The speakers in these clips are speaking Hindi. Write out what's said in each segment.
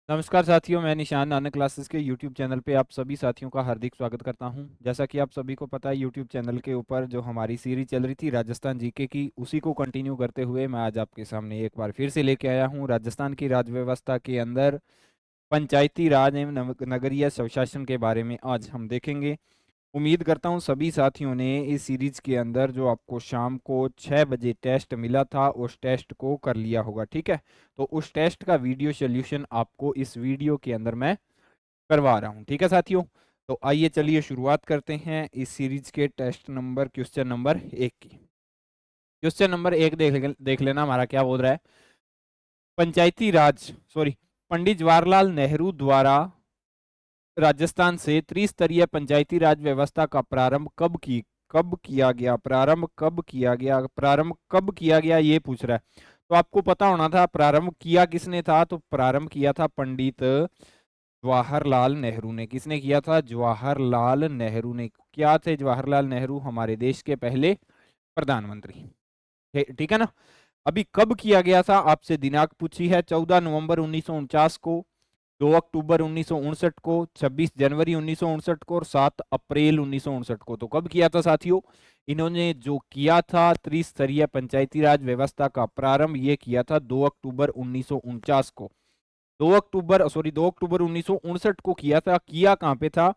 नमस्कार साथियों, मैं निशान नानक क्लासेस के यूट्यूब चैनल पे आप सभी साथियों का हार्दिक स्वागत करता हूं। जैसा कि आप सभी को पता है, यूट्यूब चैनल के ऊपर जो हमारी सीरीज चल रही थी राजस्थान जीके की, उसी को कंटिन्यू करते हुए मैं आज आपके सामने एक बार फिर से लेके आया हूं राजस्थान की राज व्यवस्था के अंदर पंचायती राज एवं नगरीय स्वशासन के बारे में आज हम देखेंगे। उम्मीद करता हूँ सभी साथियों ने इस सीरीज के अंदर जो आपको शाम को 6 बजे टेस्ट मिला था उस टेस्ट को कर लिया होगा। ठीक है, तो उस टेस्ट का वीडियो सोल्यूशन आपको इस वीडियो के अंदर मैं करवा रहा हूँ। ठीक है साथियों, तो आइए चलिए शुरुआत करते हैं इस सीरीज के टेस्ट नंबर क्वेश्चन नंबर 1 की। क्वेश्चन नंबर 1 देख लेना हमारा क्या बोल रहा है। पंचायती राज पंडित जवाहरलाल नेहरू द्वारा राजस्थान से त्रिस्तरीय पंचायती राज व्यवस्था का प्रारंभ कब किया गया? प्रारंभ कब किया गया ये पूछ रहा है। तो आपको पता होना था प्रारंभ किया किसने था। तो प्रारंभ किया था पंडित जवाहरलाल नेहरू ने। किसने किया था? जवाहरलाल नेहरू ने। क्या थे जवाहरलाल नेहरू? हमारे देश के पहले प्रधानमंत्री। ठीक है ना। अभी कब किया गया था आपसे दिनांक पूछी है। 14 नवंबर 1949 को, 2 अक्टूबर 1959 को, 26 जनवरी 1959 को और 7 अप्रैल 1959 को। तो कब किया था साथियों? इन्होंने जो किया था त्रिस्तरीय पंचायती राज व्यवस्था का प्रारंभ, ये किया था 2 अक्टूबर 1949 को। 2 अक्टूबर 1959 को किया था। किया कहां पे था?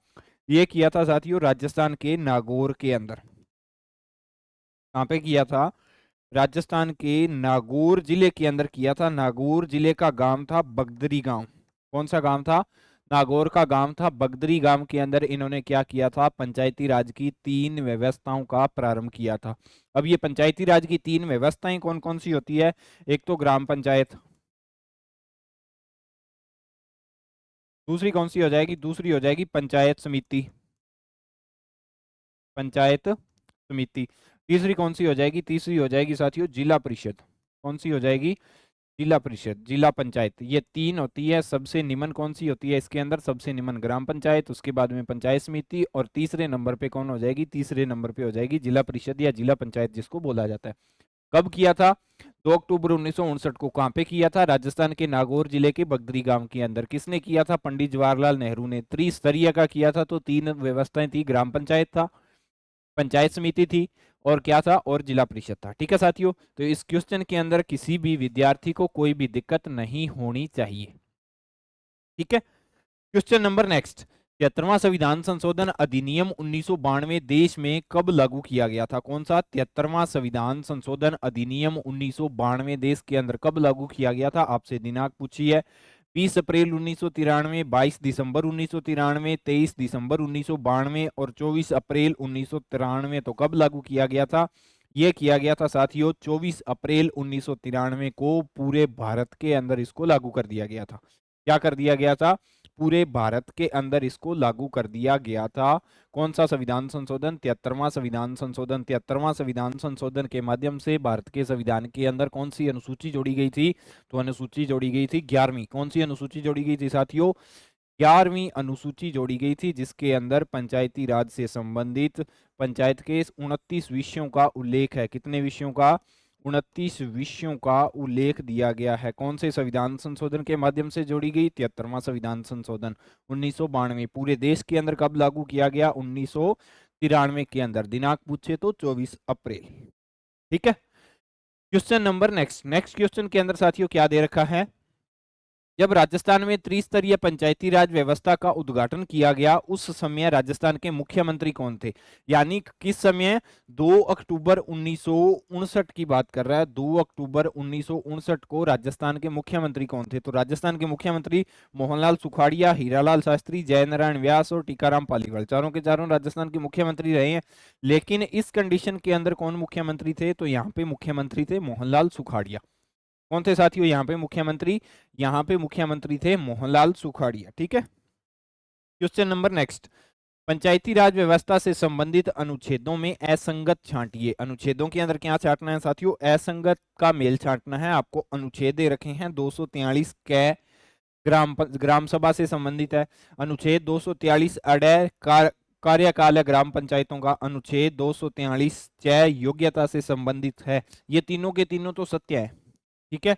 ये किया था साथियों राजस्थान के नागौर के अंदर। कहां पे किया था? राजस्थान के नागौर जिले के अंदर किया था। नागौर जिले का गांव था बगदरी गांव। कौन सा गांव था? नागौर का गांव था बगदरी। गांव के अंदर इन्होंने क्या किया था? पंचायती राज की 3 व्यवस्थाओं का प्रारंभ किया था। अब ये पंचायती राज की 3 व्यवस्थाएं कौन कौन सी होती है? एक तो ग्राम पंचायत, दूसरी कौन सी हो जाएगी? दूसरी हो जाएगी पंचायत समिति। पंचायत समिति। तीसरी कौन सी हो जाएगी? तीसरी हो जाएगी साथियों जिला परिषद। कौन सी हो जाएगी? जिला परिषद, जिला पंचायत। ये 3 होती है। सबसे निम्न कौन सी होती है इसके अंदर? सबसे निम्न ग्राम पंचायत, उसके बाद में पंचायत समिति और तीसरे नंबर पे कौन हो जाएगी? तीसरे नंबर पे हो जाएगी जिला परिषद या जिला पंचायत जिसको बोला जाता है। कब किया था? 2 अक्टूबर 1959 को। कहां पे किया था? राजस्थान के नागौर जिले के बगदरी गांव के अंदर। किसने किया था? पंडित जवाहरलाल नेहरू ने। त्रिस्तरीय का किया था, तो 3 व्यवस्थाएं थी। ग्राम पंचायत था, पंचायत समिति थी और क्या था? और जिला परिषद था। ठीक है साथियों, तो इस क्वेश्चन के अंदर किसी भी विद्यार्थी को कोई भी दिक्कत नहीं होनी चाहिए। ठीक है, क्वेश्चन नंबर नेक्स्ट। 73वां संविधान संशोधन अधिनियम 1992 देश में कब लागू किया गया था? कौन सा? 73वां संविधान संशोधन अधिनियम 1992 देश के अंदर कब लागू किया गया था? आपसे दिनांक पूछी है। 20 अप्रैल 1993, 22 दिसंबर 1993, 23 दिसंबर 1992 और 24 अप्रैल 1993। तो कब लागू किया गया था? ये किया गया था साथियों 24 अप्रैल 1993 को। पूरे भारत के अंदर इसको लागू कर दिया गया था। क्या कर दिया गया था? पूरे भारत के अंदर इसको लागू कर दिया गया था। कौन सा संविधान संशोधन? 73वां संविधान संशोधन। 73वां संविधान संशोधन के माध्यम से भारत के संविधान के अंदर कौन सी अनुसूची जोड़ी गई थी? तो अनुसूची जोड़ी गई थी 11वीं। कौन सी अनुसूची जोड़ी गई थी साथियों? 11वीं अनुसूची जोड़ी गई थी, जिसके अंदर पंचायती राज से संबंधित पंचायत के 29 विषयों का उल्लेख है। कितने विषयों का? 29 विषयों का उल्लेख दिया गया है। कौन से संविधान संशोधन के माध्यम से जोड़ी गई? 73वां संविधान संशोधन 1992। पूरे देश के अंदर कब लागू किया गया? 1993 के अंदर। दिनांक पूछे तो 24 अप्रैल। ठीक है, क्वेश्चन नंबर नेक्स्ट क्वेश्चन के अंदर साथियों क्या दे रखा है? जब राजस्थान में त्रिस्तरीय पंचायती राज व्यवस्था का उद्घाटन किया गया, उस समय राजस्थान के मुख्यमंत्री कौन थे? यानी किस समय? 2 अक्टूबर 1959 की बात कर रहा है। 2 अक्टूबर 1959 को राजस्थान के मुख्यमंत्री कौन थे? तो राजस्थान के मुख्यमंत्री मोहनलाल सुखाड़िया, हीरालाल शास्त्री, जयनारायण व्यास और टीकाराम पालीवाल। चारों के चारों राजस्थान के मुख्यमंत्री रहे हैं। लेकिन इस कंडीशन के अंदर कौन मुख्यमंत्री थे? तो यहाँ पे मुख्यमंत्री थे मोहनलाल सुखाड़िया। कौन थे साथियों यहाँ पे मुख्यमंत्री? यहाँ पे मुख्यमंत्री थे मोहनलाल सुखाड़िया। ठीक है, क्वेश्चन नंबर नेक्स्ट। पंचायती राज व्यवस्था से संबंधित अनुच्छेदों में असंगत छांटिए। अनुच्छेदों के अंदर क्या छांटना है साथियों? असंगत का मेल छांटना है। आपको अनुच्छेद दे रखे हैं 243 कै ग्राम सभा से संबंधित है। अनुच्छेद 243 अडय कार्यकाल ग्राम पंचायतों का। अनुच्छेद 243 चय योग्यता से संबंधित है। ये तीनों के तीनों तो सत्य है। ठीक है,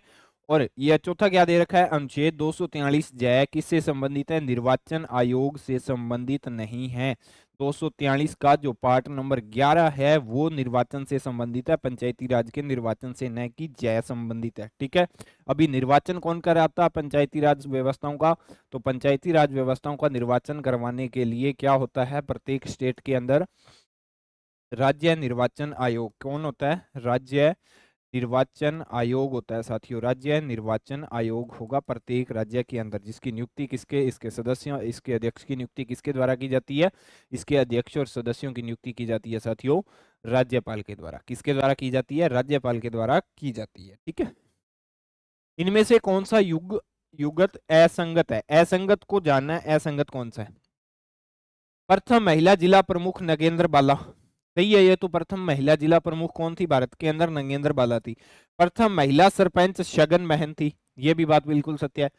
और ये चौथा क्या दे रखा है, अनुच्छेद 243 जय किससे संबंधित है, निर्वाचन आयोग से संबंधित नहीं है। 243 का जो पार्ट नंबर 11 है वो निर्वाचन से संबंधित है, पंचायती राज के निर्वाचन से, न कि जय संबंधित है। ठीक है, अभी निर्वाचन कौन कराता है पंचायती राज व्यवस्थाओं का, तो पंचायती राज व्यवस्थाओं का निर्वाचन करवाने के लिए क्या होता है, प्रत्येक स्टेट के अंदर राज्य निर्वाचन आयोग कौन होता है, राज्य निर्वाचन आयोग होता है साथियों। राज्य निर्वाचन आयोग होगा प्रत्येक राज्य के अंदर, जिसकी नियुक्ति किसके, इसके सदस्यों, इसके अध्यक्ष की नियुक्ति किसके द्वारा की जाती है, इसके अध्यक्ष और सदस्यों की नियुक्ति की जाती है साथियों राज्यपाल के द्वारा। किसके द्वारा की जाती है, राज्यपाल के द्वारा की जाती है। ठीक है, इनमें से कौन सा युगत असंगत है, असंगत को जानना है, असंगत कौन सा है। प्रथम महिला जिला प्रमुख नगेंद्र बाला, सही है ये तो। प्रथम महिला जिला प्रमुख कौन थी भारत के अंदर, नगेंद्र बाला थी। प्रथम महिला सरपंच शगन महन थी, ये भी बात बिल्कुल सत्य है।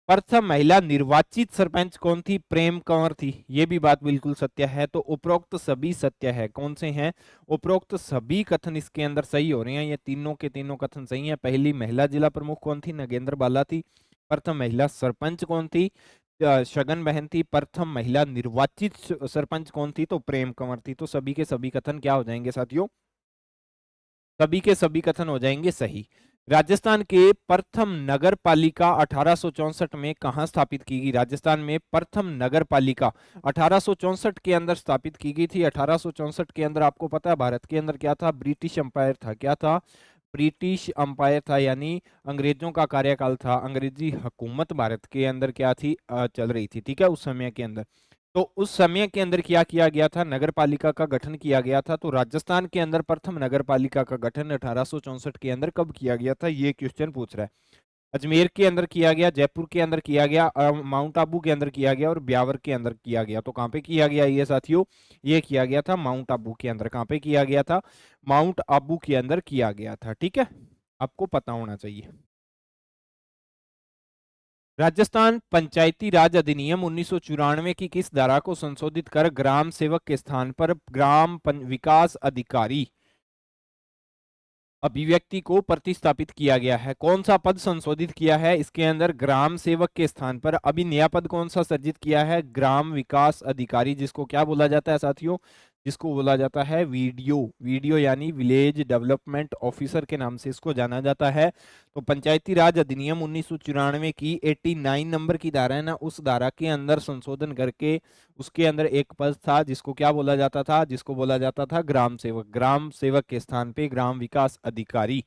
प्रथम महिला निर्वाचित सरपंच कौन थी, प्रेम कंवर थी, ये भी बात बिल्कुल सत्य है। तो उपरोक्त सभी सत्य है, कौन से हैं, उपरोक्त सभी कथन इसके अंदर सही हो रहे हैं, ये तीनों के तीनों कथन सही हैं। पहली महिला जिला प्रमुख कौन थी, नगेंद्र बाला थी। प्रथम महिला सरपंच कौन थी, शगन बहन थी। प्रथम महिला निर्वाचित सरपंच कौन थी, तो प्रेम कंवर थी। तो सभी के सभी कथन क्या हो जाएंगे साथियों, सभी के सभी कथन हो जाएंगे सही। राजस्थान के प्रथम नगर पालिका 1864 में कहां स्थापित की गई, राजस्थान में प्रथम नगर पालिका 1864 के अंदर स्थापित की गई थी। 1864 के अंदर आपको पता है भारत के अंदर क्या था, ब्रिटिश अंपायर था। क्या था, ब्रिटिश अंपायर था, यानी अंग्रेजों का कार्यकाल था। अंग्रेजी हुकूमत भारत के अंदर क्या थी, चल रही थी। ठीक है, उस समय के अंदर, तो उस समय के अंदर क्या किया गया था, नगर पालिका का गठन किया गया था। तो राजस्थान के अंदर प्रथम नगर पालिका का गठन 1864 के अंदर कब किया गया था, ये क्वेश्चन पूछ रहा है। अजमेर के अंदर किया गया, जयपुर के अंदर किया गया, माउंट आबू के अंदर किया गया और ब्यावर के अंदर किया गया। तो कहां पे किया गया ये साथियों, ये किया गया था माउंट आबू के अंदर। कहां पे किया गया था, माउंट आबू के अंदर किया गया था। ठीक है, आपको पता होना चाहिए। राजस्थान पंचायती राज अधिनियम 1994 की किस धारा को संशोधित कर ग्राम सेवक के स्थान पर विकास अधिकारी अभिव्यक्ति को प्रतिस्थापित किया गया है। कौन सा पद संशोधित किया है इसके अंदर, ग्राम सेवक के स्थान पर अभी नया पद कौन सा सर्जित किया है, ग्राम विकास अधिकारी, जिसको क्या बोला जाता है साथियों, जिसको बोला जाता है वीडियो, वीडियो यानी विलेज डेवलपमेंट ऑफिसर के नाम से इसको जाना जाता है। तो पंचायती राज अधिनियम 1994 की 89 नंबर की धारा है ना, उस धारा के अंदर संशोधन करके उसके अंदर एक पद था जिसको क्या बोला जाता था, जिसको बोला जाता था ग्राम सेवक। ग्राम सेवक के स्थान पे ग्राम विकास अधिकारी,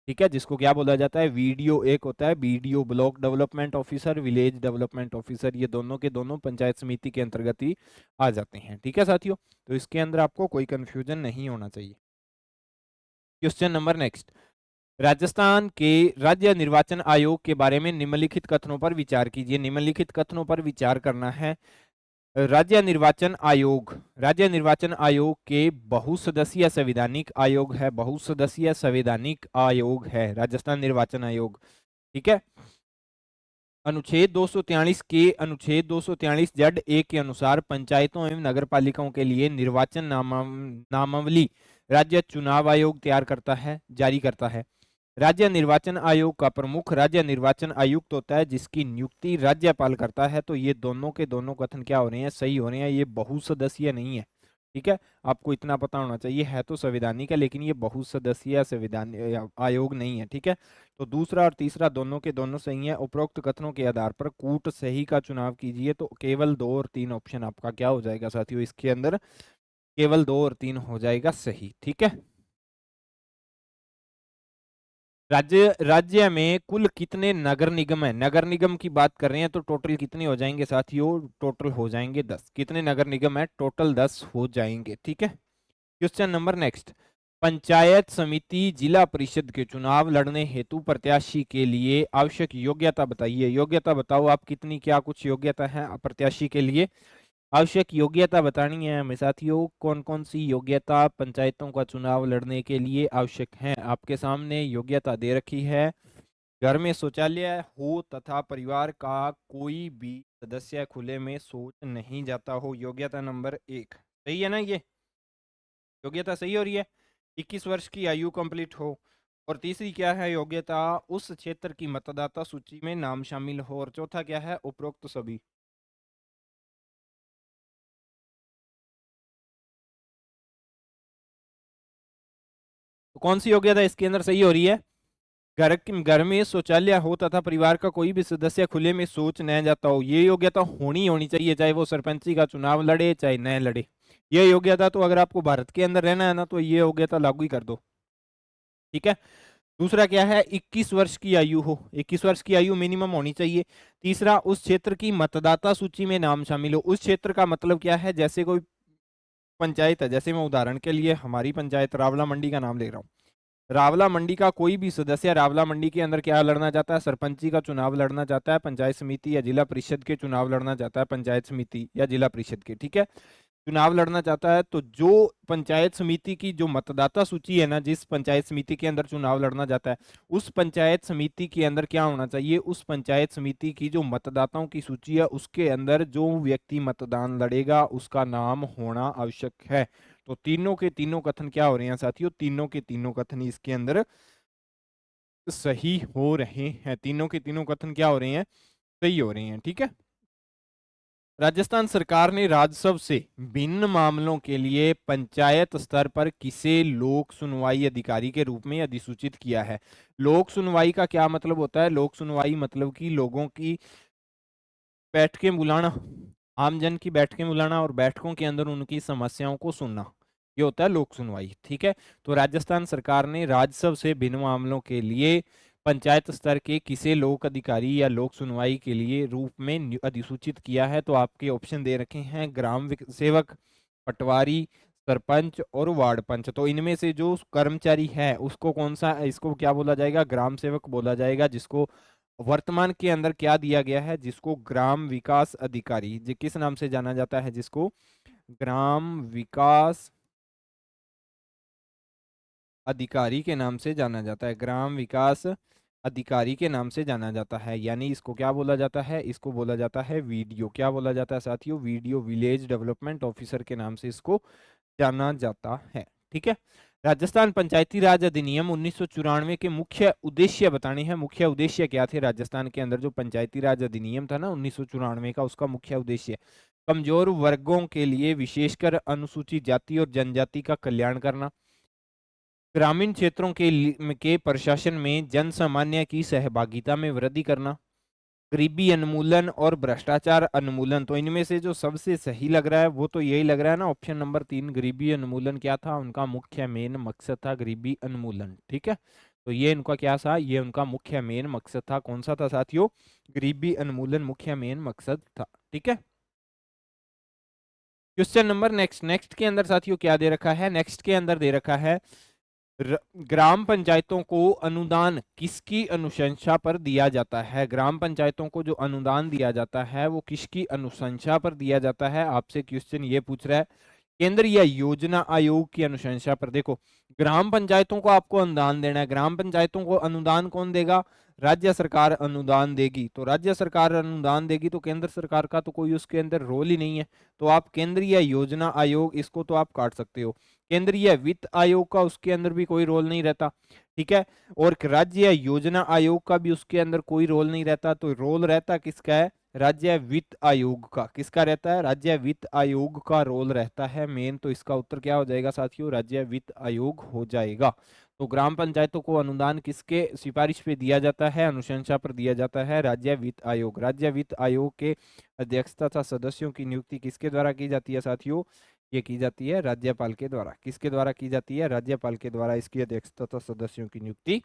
ठीक है, जिसको क्या बोला जाता है, वीडियो। एक होता है video block development officer, village development officer, ये दोनों के दोनों पंचायत समिति के अंतर्गत ही आ जाते हैं। ठीक है साथियों, तो इसके अंदर आपको कोई कंफ्यूजन नहीं होना चाहिए। क्वेश्चन नंबर नेक्स्ट, राजस्थान के राज्य निर्वाचन आयोग के बारे में निम्नलिखित कथनों पर विचार कीजिए। निम्नलिखित कथनों पर विचार करना है। राज्य निर्वाचन आयोग, राज्य निर्वाचन आयोग के बहुसदस्यीय संवैधानिक आयोग है, बहुसदस्यीय संवैधानिक आयोग है राजस्थान निर्वाचन आयोग। ठीक है, अनुच्छेद 243 के अनुच्छेद 243 जड ए के अनुसार पंचायतों एवं नगर पालिकाओं के लिए निर्वाचन नामावली राज्य चुनाव आयोग तैयार करता है, जारी करता है। राज्य निर्वाचन आयोग का प्रमुख राज्य निर्वाचन आयुक्त होता है, जिसकी नियुक्ति राज्यपाल करता है। तो ये दोनों के दोनों कथन क्या हो रहे हैं, सही हो रहे हैं। ये बहुसदस्यीय नहीं है। ठीक है, आपको इतना पता होना चाहिए, है तो संवैधानिक है लेकिन ये बहुसदस्यीय संविधान आयोग नहीं है। ठीक है, तो दूसरा और तीसरा दोनों के दोनों सही है। उपरोक्त कथनों के आधार पर कूट सही का चुनाव कीजिए। तो केवल 2 और 3 ऑप्शन आपका क्या हो जाएगा साथियों, इसके अंदर केवल 2 और 3 हो जाएगा सही। ठीक है, राज्य में कुल कितने नगर निगम है, नगर निगम की बात कर रहे हैं तो टोटल कितने हो जाएंगे साथियों, टोटल हो जाएंगे 10। कितने नगर निगम है, टोटल 10 हो जाएंगे। ठीक है, क्वेश्चन नंबर नेक्स्ट, पंचायत समिति जिला परिषद के चुनाव लड़ने हेतु प्रत्याशी के लिए आवश्यक योग्यता बताइए। योग्यता बताओ आप, कितनी क्या कुछ योग्यता है प्रत्याशी के लिए, आवश्यक योग्यता बतानी है हमें साथियों। कौन कौन सी योग्यता पंचायतों का चुनाव लड़ने के लिए आवश्यक है, आपके सामने योग्यता दे रखी है। घर में शौचालय हो तथा परिवार का कोई भी सदस्य खुले में शौच नहीं जाता हो, योग्यता नंबर 1। सही है ना, ये योग्यता सही हो रही है। 21 वर्ष की आयु कंप्लीट हो, और तीसरी क्या है योग्यता, उस क्षेत्र की मतदाता सूची में नाम शामिल हो। और चौथा क्या है, उपरोक्त सभी। तो कौन सी योग्यता इसके अंदर सही हो रही है, घर में शौचालय हो तथा परिवार का कोई भी सदस्य खुले में शौच न जाता हो, ये योग्यता होनी होनी चाहिए, चाहे वो सरपंची का चुनाव लड़े चाहे न लड़े। ये योग्यता तो अगर आपको भारत के अंदर रहना है ना, तो ये योग्यता लागू ही कर दो। ठीक है। दूसरा क्या है, 21 वर्ष की आयु हो, 21 वर्ष की आयु मिनिमम होनी चाहिए। तीसरा, उस क्षेत्र की मतदाता सूची में नाम शामिल हो। उस क्षेत्र का मतलब क्या है, जैसे कोई पंचायत है, जैसे मैं उदाहरण के लिए हमारी पंचायत रावला मंडी का नाम ले रहा हूँ। रावला मंडी का कोई भी सदस्य रावला मंडी के अंदर क्या लड़ना चाहता है, सरपंची का चुनाव लड़ना चाहता है, पंचायत समिति या जिला परिषद के चुनाव लड़ना चाहता है, पंचायत समिति या जिला परिषद के, ठीक है, चुनाव लड़ना चाहता है, तो जो पंचायत समिति की जो मतदाता सूची है ना, जिस पंचायत समिति के अंदर चुनाव लड़ना चाहता है, उस पंचायत समिति के अंदर क्या होना चाहिए, उस पंचायत समिति की जो मतदाताओं की सूची है उसके अंदर जो व्यक्ति मतदान लड़ेगा उसका नाम होना आवश्यक है। तो तीनों के तीनों कथन क्या हो रहे हैं साथियों, तीनों के तीनों कथन इसके अंदर सही हो रहे हैं। तीनों के तीनों कथन क्या हो रहे हैं, सही हो रहे हैं। ठीक है। राजस्थान सरकार ने राजस्व से भिन्न मामलों के लिए पंचायत स्तर पर किसे लोक सुनवाई अधिकारी के रूप में अधिसूचित किया है। लोक सुनवाई का क्या मतलब होता है, लोक सुनवाई मतलब कि लोगों की बैठकें बुलाना, आमजन की बैठकें बुलाना और बैठकों के अंदर उनकी समस्याओं को सुनना, ये होता है लोक सुनवाई। ठीक है। तो राजस्थान सरकार ने राजस्व से भिन्न मामलों के लिए पंचायत स्तर के किसे लोक अधिकारी या लोक सुनवाई के लिए रूप में अधिसूचित किया है। तो आपके ऑप्शन दे रखे हैं, ग्राम सेवक, पटवारी, सरपंच और वार्ड पंच। तो इनमें से जो कर्मचारी है उसको कौन सा, इसको क्या बोला जाएगा, ग्राम सेवक बोला जाएगा, जिसको वर्तमान के अंदर क्या दिया गया है, जिसको ग्राम विकास अधिकारी जी किस नाम से जाना जाता है, जिसको ग्राम विकास अधिकारी के नाम से जाना जाता है, ग्राम विकास अधिकारी के नाम से जाना जाता है। यानी इसको क्या बोला जाता है, इसको बोला जाता है वीडियो, क्या बोला जाता है साथियों, वीडियो, विलेज डेवलपमेंट ऑफिसर के नाम से इसको जाना जाता है। ठीक है। राजस्थान पंचायती राज अधिनियम 1994 के मुख्य उद्देश्य बताने हैं। मुख्य उद्देश्य क्या थे राजस्थान के अंदर, जो पंचायती राज अधिनियम था ना 1994 का, उसका मुख्य उद्देश्य कमजोर वर्गों के लिए विशेषकर अनुसूचित जाति और जनजाति का कल्याण करना, ग्रामीण क्षेत्रों के प्रशासन में जन सामान्य की सहभागिता में वृद्धि करना, गरीबी उन्मूलन और भ्रष्टाचार उन्मूलन। तो इनमें से जो सबसे सही लग रहा है वो तो यही लग रहा है ना, ऑप्शन नंबर 3, गरीबी उन्मूलन क्या था उनका मुख्य मेन मकसद था, गरीबी उन्मूलन। ठीक है। तो ये इनका क्या था, ये उनका मुख्य मेन मकसद था। कौन सा था साथियों, गरीबी उन्मूलन मुख्य मेन मकसद था। ठीक है। क्वेश्चन नंबर नेक्स्ट, नेक्स्ट के अंदर साथियों क्या दे रखा है, नेक्स्ट के अंदर दे रखा है ग्राम पंचायतों को अनुदान किसकी अनुशंसा पर दिया जाता है। ग्राम पंचायतों को जो अनुदान दिया जाता है वो किसकी अनुशंसा पर दिया जाता है। आपसे क्वेश्चन ये पूछ रहा है, केंद्रीय योजना आयोग की अनुशंसा पर। देखो, ग्राम पंचायतों को आपको अनुदान देना है, ग्राम पंचायतों को अनुदान कौन देगा, राज्य सरकार अनुदान देगी। तो राज्य सरकार अनुदान देगी तो केंद्र सरकार का तो कोई उसके अंदर रोल ही नहीं है। तो आप केंद्रीय योजना आयोग, इसको तो आप काट सकते हो। केंद्रीय वित्त आयोग का उसके अंदर भी कोई रोल नहीं रहता। ठीक है। और राज्य योजना आयोग का भी उसके अंदर कोई रोल नहीं रहता। तो रोल रहता किसका है, राज्य वित्त आयोग का। किसका रहता है, राज्य वित्त आयोग का रोल रहता है मेन। तो इसका उत्तर क्या हो जाएगा साथियों, राज्य वित्त आयोग हो जाएगा। तो ग्राम पंचायतों को अनुदान किसके सिफारिश पे दिया जाता है, अनुशंसा पर दिया जाता है, राज्य वित्त आयोग। राज्य वित्त आयोग के अध्यक्ष तथा सदस्यों की नियुक्ति किसके द्वारा की जाती है साथियों, ये की जाती है राज्यपाल के द्वारा। किसके द्वारा की जाती है, राज्यपाल के द्वारा इसकी अध्यक्षता तथा सदस्यों की नियुक्ति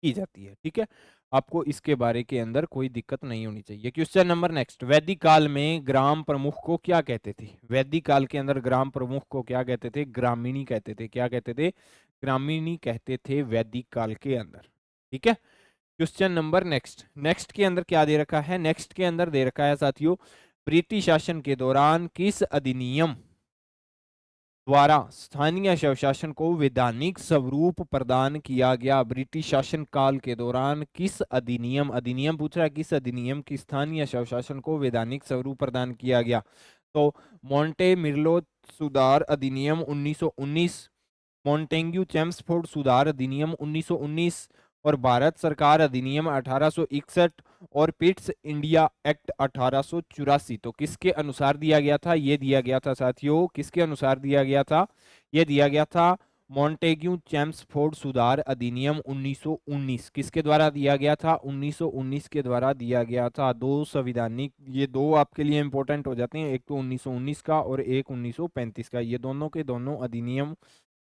की जाती है। ठीक है। आपको इसके बारे के अंदर कोई दिक्कत नहीं होनी चाहिए। क्वेश्चन नंबर नेक्स्ट, वैदिक काल में ग्राम प्रमुख को क्या कहते थे। वैदिक काल के अंदर ग्राम प्रमुख को क्या कहते थे, ग्रामीणी कहते थे। क्या कहते थे, ग्रामीणी कहते थे वैदिक काल के अंदर। ठीक है। क्वेश्चन नंबर नेक्स्ट, नेक्स्ट के अंदर क्या दे रखा है, नेक्स्ट के अंदर दे रखा है साथियों, ब्रिटिश शासन के दौरान किस अधिनियम द्वारा स्थानीय स्वशासन को वैधानिक स्वरूप प्रदान किया गया। ब्रिटिश शासन काल के दौरान किस अधिनियम, अधिनियम पूछ रहा है, किस अधिनियम की स्थानीय स्वशासन को वैधानिक स्वरूप प्रदान किया गया। तो मोंटे मिर्लो सुधार अधिनियम 1919, मॉन्टेग्यू चेम्सफोर्ड सुधार अधिनियम 1919 और भारत सरकार अधिनियम 1861 और पिट्स इंडिया एक्ट 1884, तो किसके अनुसार दिया गया था? ये दिया गया था साथियों, किसके अनुसार दिया गया था? ये दिया गया था मॉन्टेग्यू चेम्सफोर्ड सुधार अधिनियम 1919। किसके द्वारा दिया गया था? 1919 के द्वारा दिया गया था। दो संविधानिक, ये दो आपके लिए इंपॉर्टेंट हो जाते हैं, एक तो 1919 का और एक 1935 का। ये दोनों के दोनों अधिनियम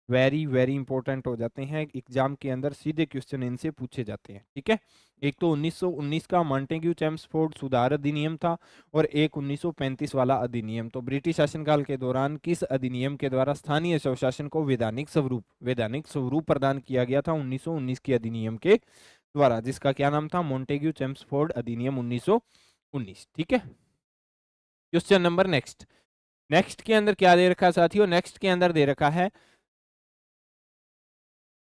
वेरी वेरी इंपॉर्टेंट हो जाते हैं, एग्जाम के अंदर सीधे क्वेश्चन इनसे पूछे जाते हैं। ठीक है, एक तो 1919 का मॉन्टेग्यू चेम्सफोर्ड सुधार अधिनियम था और एक 1935 वाला अधिनियम। तो ब्रिटिश शासनकाल के दौरान किस अधिनियम के द्वारा स्थानीय स्वशासन को वैधानिक स्वरूप प्रदान किया गया था? 1919 के अधिनियम के द्वारा, जिसका क्या नाम था? मॉन्टेग्यू चेम्सफोर्ड अधिनियम 1919। ठीक है, क्वेश्चन नंबर नेक्स्ट के अंदर क्या दे रखा है साथियों? नेक्स्ट के अंदर दे रखा है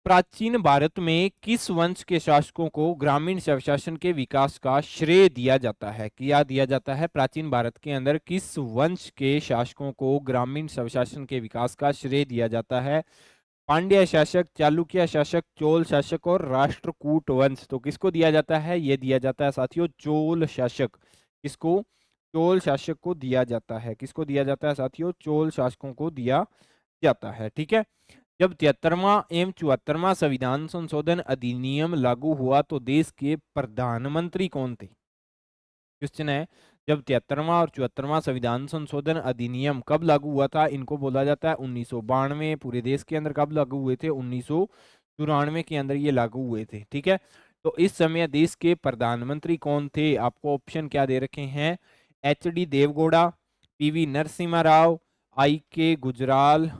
प्राचीन भारत में किस वंश के शासकों को ग्रामीण स्वशासन के विकास का श्रेय दिया जाता है? क्या दिया जाता है? प्राचीन भारत के अंदर किस वंश के शासकों को ग्रामीण स्वशासन के विकास का श्रेय दिया जाता है? पांड्य शासक, चालुक्य शासक, चोल शासक और राष्ट्रकूट वंश। तो किसको दिया जाता है? ये दिया जाता है साथियों चोल शासक। किसको? चोल शासक को दिया जाता है। किसको दिया जाता है साथियों? चोल शासकों को दिया जाता है। ठीक है, जब 73वां एवं 74वां संविधान संशोधन अधिनियम लागू हुआ तो देश के प्रधानमंत्री कौन थे? क्वेश्चन है, जब 73वां और 74वां संविधान संशोधन अधिनियम कब लागू हुआ था? इनको बोला जाता है 1992। पूरे देश के अंदर कब लागू हुए थे? 1994 के अंदर ये लागू हुए थे। ठीक है, तो इस समय देश के प्रधानमंत्री कौन थे? आपको ऑप्शन क्या दे रखे हैं? H D. Deve Gowda, P V. Narasimha Rao, I K. Gujral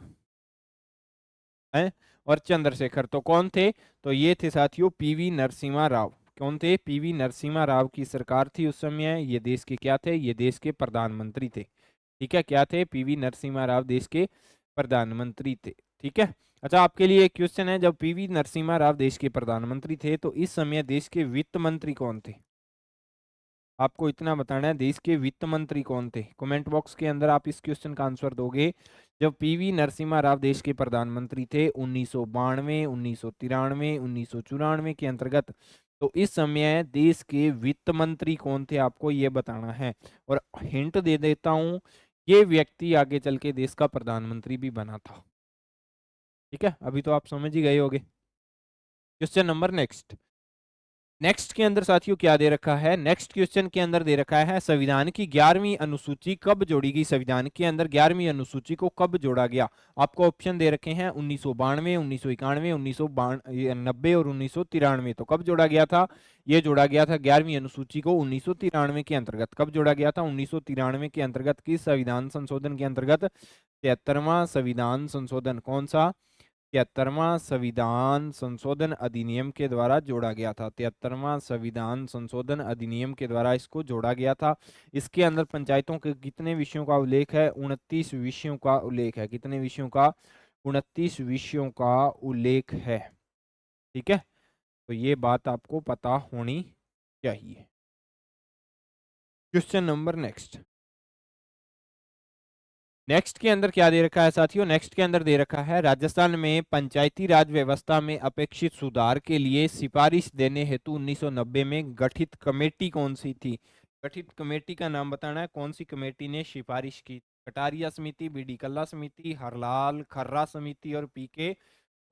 है और चंद्रशेखर। तो कौन थे? तो ये थे साथियों पी.वी. नरसिम्हा राव। कौन थे? पी.वी. नरसिम्हा राव की सरकार थी उस समय। ये देश के क्या थे? ये देश के प्रधानमंत्री थे। ठीक है, क्या थे? पी.वी. नरसिम्हा राव देश के प्रधानमंत्री थे। ठीक है, अच्छा आपके लिए एक क्वेश्चन है, जब पी.वी. नरसिम्हा राव देश के प्रधानमंत्री थे तो इस समय देश के वित्त मंत्री कौन थे? आपको इतना बताना है, देश के वित्त मंत्री कौन थे? कमेंट बॉक्स के अंदर आप इस क्वेश्चन का आंसर दोगे। जब पी.वी. नरसिम्हा राव देश के प्रधानमंत्री थे 1992, 1993, 1994 के अंतर्गत, तो इस समय देश के वित्त मंत्री कौन थे? आपको ये बताना है। और हिंट दे देता हूं, ये व्यक्ति आगे चल के देश का प्रधानमंत्री भी बना था। ठीक है, अभी तो आप समझ ही गए होगे। क्वेश्चन नंबर नेक्स्ट के अंदर साथियों क्या दे रखा है? नेक्स्ट क्वेश्चन के अंदर दे रखा है संविधान की 11वीं अनुसूची कब जोड़ी गई? संविधान के अंदर 11वीं अनुसूची को कब जोड़ा गया? आपको ऑप्शन दे रखे हैं 1992, 1991, 1990 और 1993। तो कब जोड़ा गया था? ये जोड़ा गया था 11वीं अनुसूची को 1993 के अंतर्गत। कब जोड़ा गया था? 1993 के अंतर्गत। किस संविधान संशोधन के अंतर्गत? 73वां संविधान संशोधन। कौन सा? 73वां संविधान संशोधन अधिनियम के द्वारा जोड़ा गया था। 73वां संविधान संशोधन अधिनियम के द्वारा इसको जोड़ा गया था। इसके अंदर पंचायतों के कितने विषयों का उल्लेख है? 29 विषयों का उल्लेख है। कितने विषयों का? 29 विषयों का उल्लेख है। ठीक है, तो ये बात आपको पता होनी चाहिए। क्वेश्चन नंबर नेक्स्ट के अंदर क्या दे रखा है साथियों? नेक्स्ट के अंदर दे रखा है राजस्थान में पंचायती राज व्यवस्था में अपेक्षित सुधार के लिए सिफारिश देने हेतु 1990 में गठित कमेटी कौन सी थी? गठित कमेटी का नाम बताना है, कौन सी कमेटी ने सिफारिश की? कटारिया समिति, बी.डी. कल्ला समिति, हरलाल खर्रा समिति और पी.के.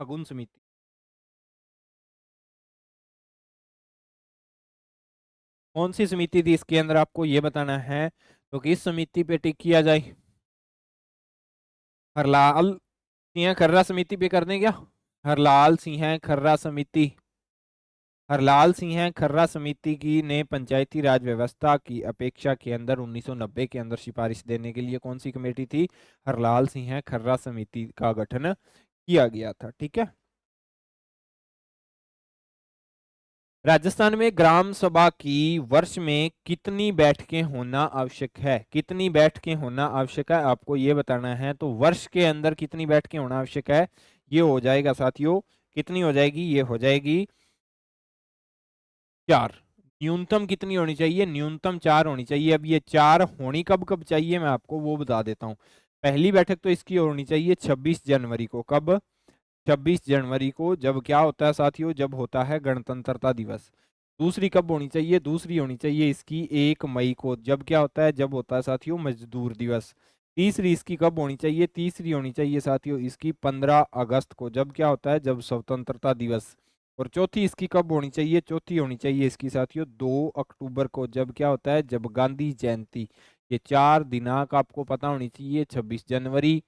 फगुन समिति। कौन सी समिति थी इसके अंदर? आपको ये बताना है। तो किस समिति पे टिक किया जाए? हरलाल सिंह खर्रा समिति पे कर दें क्या? हरलाल सिंह खर्रा समिति, हरलाल सिंह खर्रा समिति की ने पंचायती राज व्यवस्था की अपेक्षा के अंदर 1990 के अंदर सिफारिश देने के लिए कौन सी कमेटी थी? हरलाल सिंह खर्रा समिति का गठन किया गया था। ठीक है, राजस्थान में ग्राम सभा की वर्ष में कितनी बैठकें होना आवश्यक है? कितनी बैठकें होना आवश्यक है आपको ये बताना है। तो वर्ष के अंदर कितनी बैठकें होना आवश्यक है? ये हो जाएगा साथियों, कितनी हो जाएगी? ये हो जाएगी 4। न्यूनतम कितनी होनी चाहिए? न्यूनतम 4 होनी चाहिए। अब ये 4 होनी कब कब चाहिए मैं आपको वो बता देता हूँ। पहली बैठक तो इसकी होनी चाहिए 26 जनवरी को। कब? 26 जनवरी को, जब क्या होता है साथियों, जब होता है गणतंत्रता दिवस। दूसरी कब होनी चाहिए, दूसरी होनी चाहिए इसकी 1 मई को, जब क्या होता है, जब होता है साथियों मजदूर दिवस। तीसरी इसकी कब होनी चाहिए, तीसरी होनी चाहिए साथियों इसकी 15 अगस्त को, जब क्या होता है, जब स्वतंत्रता दिवस। और चौथी इसकी कब होनी चाहिए, चौथी होनी चाहिए इसकी साथियों 2 अक्टूबर को, जब क्या होता है, जब गांधी जयंती। ये 4 दिनांक आपको पता होनी चाहिए, 26 जनवरी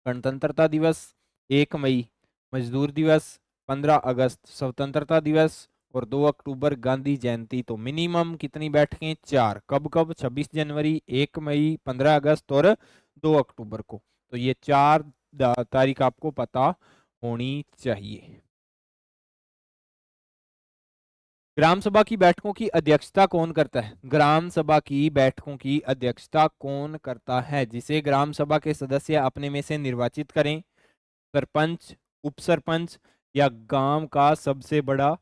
गणतंत्रता दिवस, 1 मई मजदूर दिवस, 15 अगस्त स्वतंत्रता दिवस और 2 अक्टूबर गांधी जयंती। तो मिनिमम कितनी बैठकें, 4। कब कब, 26 जनवरी, 1 मई, 15 अगस्त और 2 अक्टूबर को। तो ये 4 तारीख आपको पता होनी चाहिए। ग्राम सभा की बैठकों की अध्यक्षता कौन करता है, ग्राम सभा की बैठकों की अध्यक्षता कौन करता है, जिसे ग्राम सभा के सदस्य अपने में से निर्वाचित करें, सरपंच, उप सरपंच या गांव का सबसे बड़ा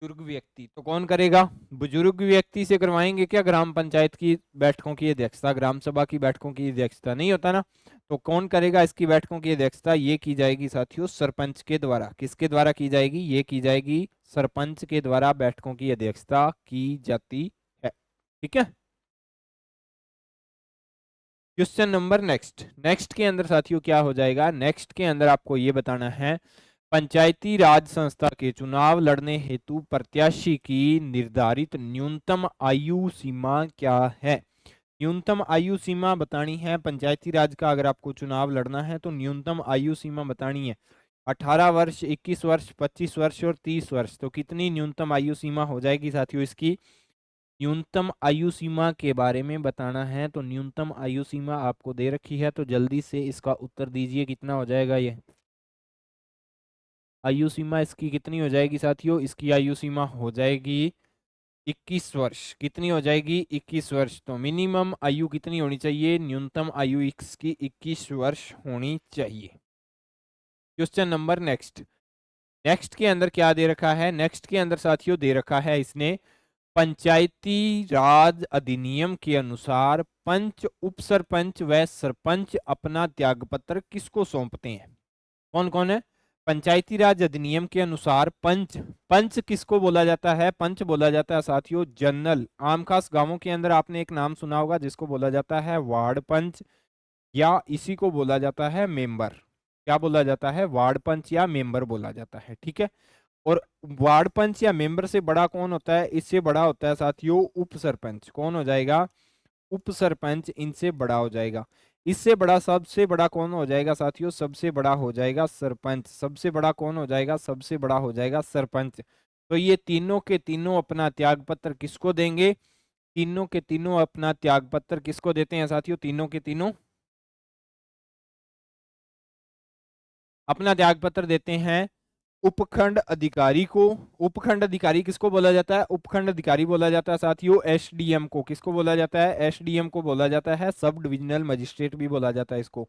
बुजुर्ग व्यक्ति। तो कौन करेगा, बुजुर्ग व्यक्ति से करवाएंगे क्या ग्राम पंचायत की बैठकों की अध्यक्षता, ग्राम सभा की बैठकों की अध्यक्षता नहीं होता ना। तो कौन करेगा इसकी बैठकों की अध्यक्षता, ये की जाएगी साथियों सरपंच के द्वारा। किसके द्वारा की जाएगी, ये की जाएगी सरपंच के द्वारा बैठकों की अध्यक्षता की जाती है। ठीक है। क्वेश्चन नंबर नेक्स्ट, नेक्स्ट के अंदर साथियों क्या हो जाएगा, नेक्स्ट के अंदर आपको ये बताना है, पंचायती राज संस्था के चुनाव लड़ने हेतु प्रत्याशी की निर्धारित न्यूनतम आयु सीमा क्या है। न्यूनतम आयु सीमा बतानी है पंचायती राज का, अगर आपको चुनाव लड़ना है तो न्यूनतम आयु सीमा बतानी है। 18 वर्ष, 21 वर्ष, 25 वर्ष और 30 वर्ष। तो कितनी न्यूनतम आयु सीमा हो जाएगी साथियों इसकी, न्यूनतम आयु सीमा के बारे में बताना है। तो न्यूनतम आयु सीमा आपको दे रखी है, तो जल्दी से इसका उत्तर दीजिए, कितना हो जाएगा ये आयु सीमा इसकी कितनी हो जाएगी साथियों, इसकी आयु सीमा हो जाएगी 21 वर्ष। कितनी हो जाएगी, 21 वर्ष। तो मिनिमम आयु कितनी होनी चाहिए, न्यूनतम आयु इसकी 21 वर्ष होनी चाहिए। क्वेश्चन नंबर नेक्स्ट, नेक्स्ट के अंदर क्या दे रखा है, नेक्स्ट के अंदर साथियों दे रखा है इसने, पंचायती राज अधिनियम के अनुसार पंच, उप सरपंच व सरपंच अपना त्यागपत्र किसको सौंपते हैं। कौन कौन है, पंचायती राज अधिनियम के अनुसार पंच, पंच किसको बोला जाता है, पंच बोला जाता है साथियों जनरल, आम खास गांवों के अंदर आपने एक नाम सुना होगा जिसको बोला जाता है वार्ड पंच, या इसी को बोला जाता है मेंबर। क्या बोला जाता है, वार्ड पंच या मेंबर बोला जाता है। ठीक है। और वार्ड पंच या मेंबर से बड़ा कौन होता है, इससे बड़ा होता है साथियों उप सरपंच। कौन हो जाएगा, उप सरपंच इनसे बड़ा हो जाएगा। इससे बड़ा, सबसे बड़ा कौन हो जाएगा साथियों, सबसे बड़ा हो जाएगा सरपंच। सबसे बड़ा कौन हो जाएगा, सबसे बड़ा हो जाएगा सरपंच। तो ये तीनों के तीनों अपना त्याग पत्र किसको देंगे, तीनों के तीनों अपना त्याग पत्र किसको देते हैं साथियों, तीनों के तीनों अपना त्याग पत्र देते हैं उपखंड अधिकारी को। उपखंड अधिकारी किसको बोला जाता है, उपखंड अधिकारी बोला जाता है साथियों एसडीएम को। किसको बोला जाता है, एसडीएम को बोला जाता है, सब डिविजनल मजिस्ट्रेट भी बोला जाता है इसको।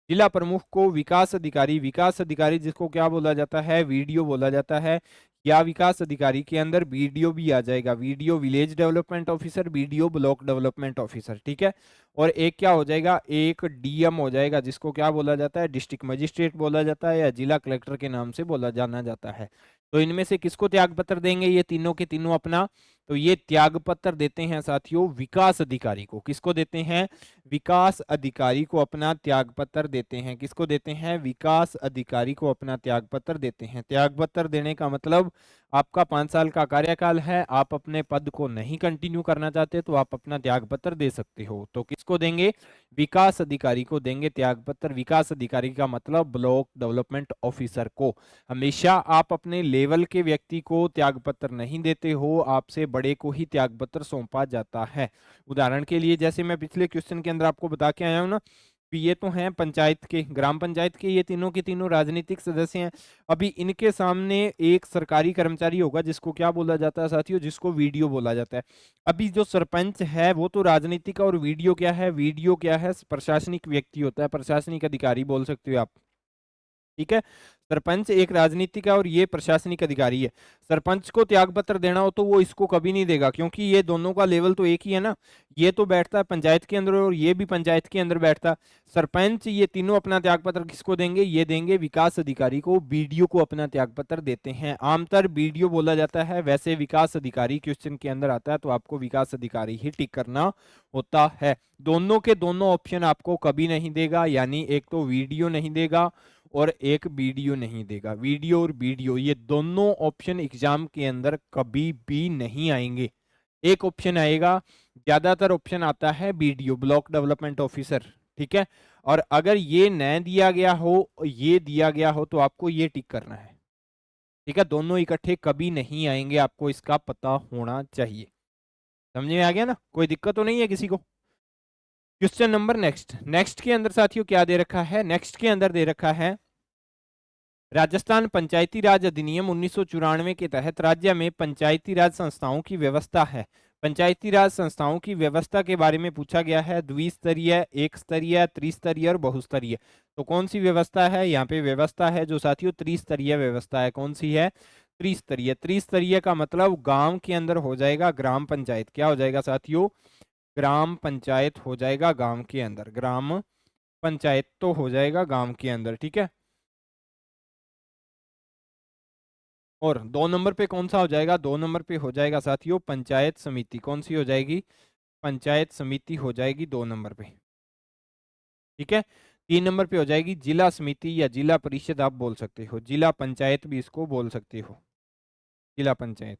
जिला प्रमुख को विकास अधिकारी, विकास अधिकारी जिसको क्या बोला जाता है, वीडीओ बोला जाता है। या विकास अधिकारी के अंदर वीडीओ भी आ जाएगा, video village development officer, video block development officer. ठीक है। और एक क्या हो जाएगा, एक डीएम हो जाएगा जिसको क्या बोला जाता है, डिस्ट्रिक्ट मजिस्ट्रेट बोला जाता है या जिला कलेक्टर के नाम से बोला जाना जाता है। तो इनमें से किसको त्याग पत्र देंगे, ये तीनों के तीनों अपना, तो ये त्याग पत्र देते हैं साथियों विकास अधिकारी को। किसको देते हैं, विकास अधिकारी को अपना त्याग पत्र देते हैं। किसको देते हैं, विकास अधिकारी को अपना त्याग पत्र देते हैं। त्याग पत्र देने का मतलब, आपका 5 साल का कार्यकाल है, आप अपने पद को नहीं कंटिन्यू करना चाहते तो आप अपना त्याग पत्र दे सकते हो। तो किसको देंगे, विकास अधिकारी को देंगे त्याग पत्र। विकास अधिकारी का मतलब ब्लॉक डेवलपमेंट ऑफिसर को। हमेशा आप अपने लेवल के व्यक्ति को त्याग पत्र नहीं देते हो, आपसे बड़े को ही त्याग पत्र सौंपा जाता है। उदाहरण के लिए जैसे मैं पिछले क्वेश्चन के अंदर आपको बता के आया हूं ना, ये तो हैं पंचायत के, ग्राम पंचायत के, ये तीनों के तीनों राजनीतिक सदस्य हैं। अभी इनके सामने एक सरकारी कर्मचारी होगा जिसको क्या बोला जाता है साथियों, जिसको वीडीओ बोला जाता है। अभी जो सरपंच है वो तो राजनीतिक, और वीडीओ क्या है, वीडीओ क्या है, प्रशासनिक व्यक्ति होता है, प्रशासनिक अधिकारी बोल सकते हो आप। ठीक है। सरपंच एक राजनीतिक है और ये प्रशासनिक अधिकारी है। सरपंच को त्याग पत्र देना हो तो वो इसको कभी नहीं देगा, क्योंकि ये दोनों का लेवल तो एक ही है ना। ये तो बैठता है पंचायत के अंदर और ये भी पंचायत के अंदर बैठता है। सरपंच ये तीनों अपना त्याग पत्र किसको देंगे? ये देंगे विकास अधिकारी को, बीडीओ को अपना त्याग पत्र देते हैं। आमतौर बीडीओ बोला जाता है, वैसे विकास अधिकारी क्वेश्चन के अंदर आता है तो आपको विकास अधिकारी ही टिक करना होता है। दोनों के दोनों ऑप्शन आपको कभी नहीं देगा, यानी एक तो वीडियो नहीं देगा और एक वीडियो नहीं देगा। वीडियो और वीडियो ये दोनों ऑप्शन एग्जाम के अंदर कभी भी नहीं आएंगे। एक ऑप्शन आएगा, ज्यादातर ऑप्शन आता है वीडियो, ब्लॉक डेवलपमेंट ऑफिसर, ठीक है। और अगर ये न दिया गया हो, ये दिया गया हो, तो आपको ये टिक करना है, ठीक है। दोनों इकट्ठे कभी नहीं आएंगे, आपको इसका पता होना चाहिए। समझ में आ गया ना? कोई दिक्कत तो नहीं है किसी को? Question number next. नेक्स्ट के अंदर साथियों क्या दे रखा है? नेक्स्ट के अंदर दे रखा है राजस्थान पंचायती राज अधिनियम 1994 के तहत राज्य में पंचायती राज संस्थाओं की व्यवस्था है। पंचायती राज संस्थाओं की व्यवस्था के बारे में पूछा गया है, द्विस्तरीय, एक स्तरीय, त्रिस्तरीय और बहुस्तरीय। तो कौन सी व्यवस्था है? यहाँ पे व्यवस्था है जो साथियों त्रिस्तरीय व्यवस्था है। कौन सी है? त्रिस्तरीय। त्रिस्तरीय का मतलब गांव के अंदर हो जाएगा ग्राम पंचायत। क्या हो जाएगा साथियों? ग्राम पंचायत हो जाएगा गांव के अंदर। ग्राम पंचायत तो हो जाएगा गांव के अंदर, ठीक है। और 2 नंबर पे कौन सा हो जाएगा? 2 नंबर पे हो जाएगा साथियों पंचायत समिति। कौन सी हो जाएगी? पंचायत समिति हो जाएगी 2 नंबर पे, ठीक है। 3 नंबर पे हो जाएगी जिला समिति या जिला परिषद, आप बोल सकते हो। जिला पंचायत भी इसको बोल सकते हो, जिला पंचायत।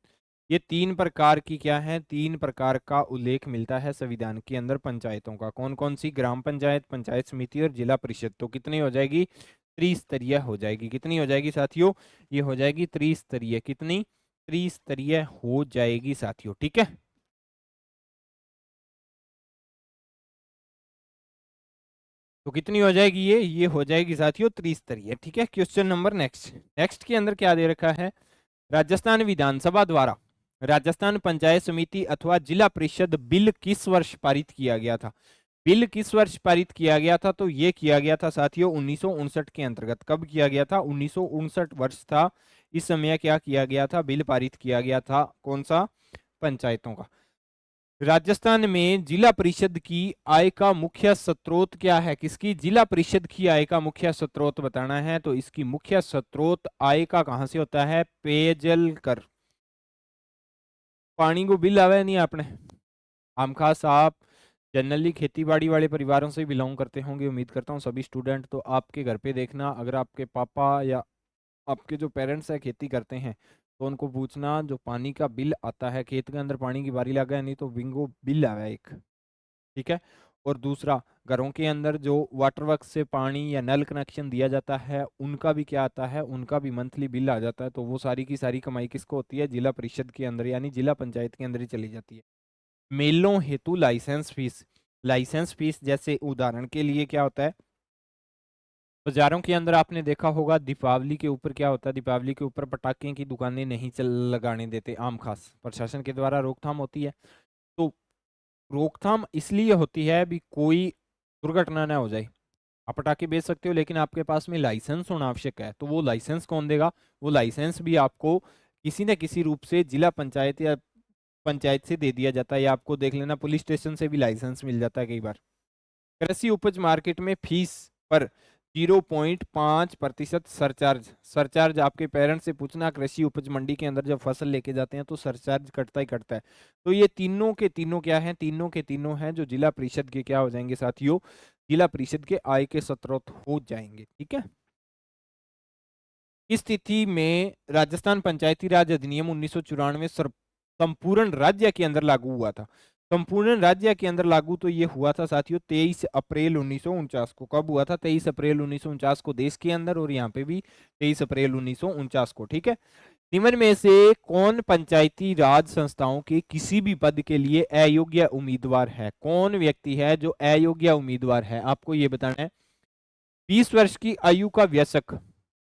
ये 3 प्रकार की क्या है? 3 प्रकार का उल्लेख मिलता है संविधान के अंदर पंचायतों का। कौन कौन सी? ग्राम पंचायत, पंचायत समिति और जिला परिषद। तो कितनी हो जाएगी? त्रिस्तरीय हो जाएगी। कितनी हो जाएगी साथियों? ये हो जाएगी त्रिस्तरीय। कितनी? त्रिस्तरीय हो जाएगी साथियों, ठीक है। तो कितनी हो जाएगी? ये हो जाएगी साथियों त्रिस्तरीय, ठीक है। Question number next. नेक्स्ट के अंदर क्या दे रखा है? राजस्थान विधानसभा द्वारा राजस्थान पंचायत समिति अथवा जिला परिषद बिल किस वर्ष पारित किया गया था? बिल किस वर्ष पारित किया गया था? तो ये किया गया था साथियों 1959 के अंतर्गत। कब किया गया था? 1959 वर्ष था इस समय क्या किया गया था? बिल पारित किया गया था। कौन सा? पंचायतों का। राजस्थान में जिला परिषद की आय का मुख्य स्रोत क्या है? किसकी? जिला परिषद की आय का मुख्य स्रोत बताना है, तो इसकी मुख्य स्रोत आय का कहां से होता है? पेयजल कर। पानी को बिल आवे नहीं आपने? आम खास आप जनरली खेती बाड़ी वाले परिवारों से बिलोंग करते होंगे, उम्मीद करता हूँ सभी स्टूडेंट। तो आपके घर पे देखना, अगर आपके पापा या आपके जो पेरेंट्स है खेती करते हैं, तो उनको पूछना जो पानी का बिल आता है, खेत के अंदर पानी की बारी लगा है नहीं तो बिंगो बिल आया एक, ठीक है। और दूसरा, घरों के अंदर जो वाटर वर्क से पानी या नल कनेक्शन दिया जाता है, उनका भी क्या आता है? उनका भी मंथली बिल आ जाता है। तो वो सारी की सारी कमाई किसको होती है? जिला परिषद के अंदर, यानी जिला पंचायत के अंदर ही चली जाती है। मेलों हेतु लाइसेंस फीस। लाइसेंस फीस जैसे उदाहरण के लिए क्या होता है? बाजारों के अंदर आपने देखा होगा दीपावली के ऊपर क्या होता है? दीपावली के ऊपर पटाखे की दुकानें नहीं चल लगाने देते, आम खास प्रशासन के द्वारा रोकथाम होती है। तो रोकथाम इसलिए होती है भी कोई दुर्घटना ना हो जाए। आप पटाखे बेच सकते हो लेकिन आपके पास में लाइसेंस होना आवश्यक है। तो वो लाइसेंस कौन देगा? वो लाइसेंस भी आपको किसी न किसी रूप से जिला पंचायत या पंचायत से दे दिया जाता है, या आपको देख लेना पुलिस स्टेशन से भी लाइसेंस मिल जाता है कई बार। कृषि उपज मार्केट में फीस पर 0.5% सरचार्ज। सरचार्ज आपके पेरेंट्स से पूछना, कृषि उपज मंडी के अंदर जब फसल लेके जाते हैं तो सरचार्ज कटता ही कटता है। तो ये तीनों के तीनों क्या है? तीनों के तीनों हैं जो जिला परिषद के क्या हो जाएंगे साथियों? जिला परिषद के आय के स्रोत हो जाएंगे, ठीक है। इस स्थिति में राजस्थान पंचायती राज अधिनियम 1994 संपूर्ण राज्य के अंदर लागू हुआ था। संपूर्ण राज्य के अंदर लागू तो ये हुआ था साथियों 23 अप्रैल 1949 को। कब हुआ था? 23 अप्रैल 1949 को देश के अंदर, और यहाँ पे भी 23 अप्रैल 1949 को, ठीक है। निम्न में से कौन पंचायती राज संस्थाओं के किसी भी पद के लिए अयोग्य उम्मीदवार है? कौन व्यक्ति है जो अयोग्य उम्मीदवार है? आपको ये बताना है। 20 वर्ष की आयु का वयस्क,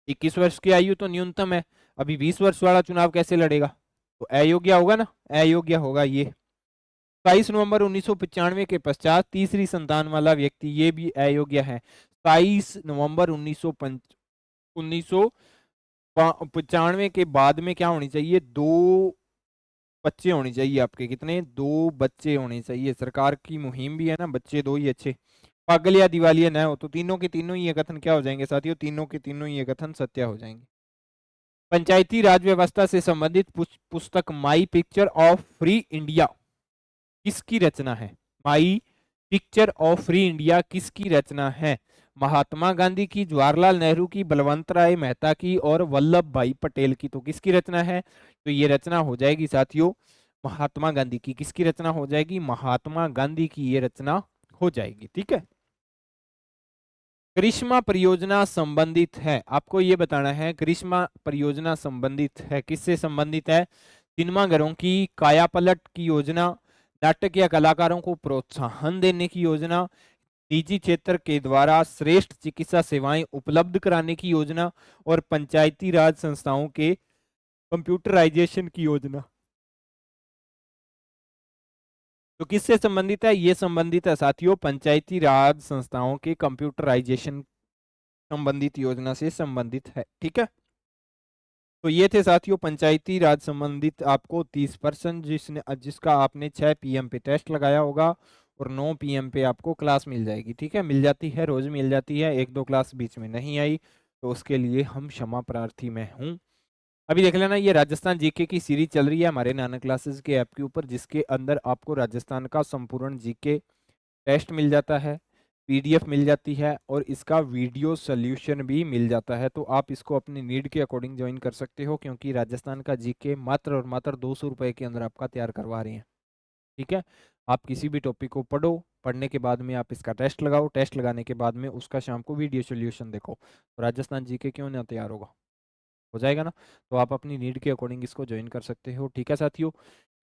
21 वर्ष की आयु तो न्यूनतम है, अभी 20 वर्ष वाला चुनाव कैसे लड़ेगा? तो अयोग्य होगा ना, अयोग्य होगा ये। 22 नवंबर 1995 के पश्चात तीसरी संतान वाला व्यक्ति, ये भी अयोग्य है। 22 नवंबर 1995 1995 के बाद में क्या होनी चाहिए, 2 बच्चे होने चाहिए आपके, कितने, 2 बच्चे होने चाहिए। सरकार की मुहिम भी है ना, बच्चे 2 ही अच्छे। पागल या दिवालिया न हो तो तीनों के तीनों ही ये कथन क्या हो जाएंगे साथियों, तीनों के तीनों ही ये कथन सत्य हो जाएंगे। पंचायती राज व्यवस्था से संबंधित पुस्तक my picture of free India किसकी रचना है? My picture of free India किसकी रचना है? महात्मा गांधी की, जवाहरलाल नेहरू की, बलवंत राय मेहता की और वल्लभ भाई पटेल की। तो किसकी रचना है? तो ये रचना हो जाएगी साथियों महात्मा गांधी की। किसकी रचना हो जाएगी? महात्मा गांधी की ये रचना हो जाएगी। ठीक है, करिश्मा परियोजना संबंधित है, आपको ये बताना है करिश्मा परियोजना संबंधित है, किससे संबंधित है? सिनेमाघरों की काया पलट की योजना, नाटक या कलाकारों को प्रोत्साहन देने की योजना, निजी क्षेत्र के द्वारा श्रेष्ठ चिकित्सा सेवाएं उपलब्ध कराने की योजना और पंचायती राज संस्थाओं के कंप्यूटराइजेशन की योजना। तो किससे संबंधित है? ये संबंधित है साथियों पंचायती राज संस्थाओं के कंप्यूटराइजेशन संबंधित योजना से संबंधित है। ठीक है, तो ये थे साथियों पंचायती राज संबंधित आपको 30% जिसका आपने 6 PM पे टेस्ट लगाया होगा और 9 PM पे आपको क्लास मिल जाएगी। ठीक है, मिल जाती है, रोज मिल जाती है, 1-2 क्लास बीच में नहीं आई तो उसके लिए हम क्षमा प्रार्थी में हूँ। अभी देख लेना, ये राजस्थान जीके की सीरीज चल रही है हमारे नाना क्लासेस के ऐप के ऊपर, जिसके अंदर आपको राजस्थान का संपूर्ण जीके टेस्ट मिल जाता है, PDF मिल जाती है और इसका वीडियो सोल्यूशन भी मिल जाता है। तो आप इसको अपनी नीड के अकॉर्डिंग ज्वाइन कर सकते हो, क्योंकि राजस्थान का जीके मात्र और मात्र 200 रुपए के अंदर आपका तैयार करवा रहे हैं। ठीक है, आप किसी भी टॉपिक को पढ़ो, पढ़ने के बाद में आप इसका टेस्ट लगाओ, टेस्ट लगाने के बाद में उसका शाम को वीडियो सोल्यूशन देखो, तो राजस्थान जीके क्यों ना तैयार होगा, हो जाएगा ना। तो आप अपनी नीड के अकॉर्डिंग इसको ज्वाइन कर सकते हो। ठीक है साथियों,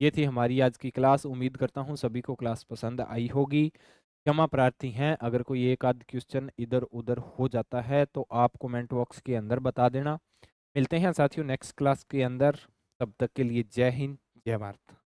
ये थी हमारी आज की क्लास। उम्मीद करता हूँ सभी को क्लास पसंद आई होगी। क्षमा प्रार्थी हैं अगर कोई एक आध क्वेश्चन इधर उधर हो जाता है तो आप कमेंट बॉक्स के अंदर बता देना। मिलते हैं साथियों नेक्स्ट क्लास के अंदर, तब तक के लिए जय हिंद, जय भारत।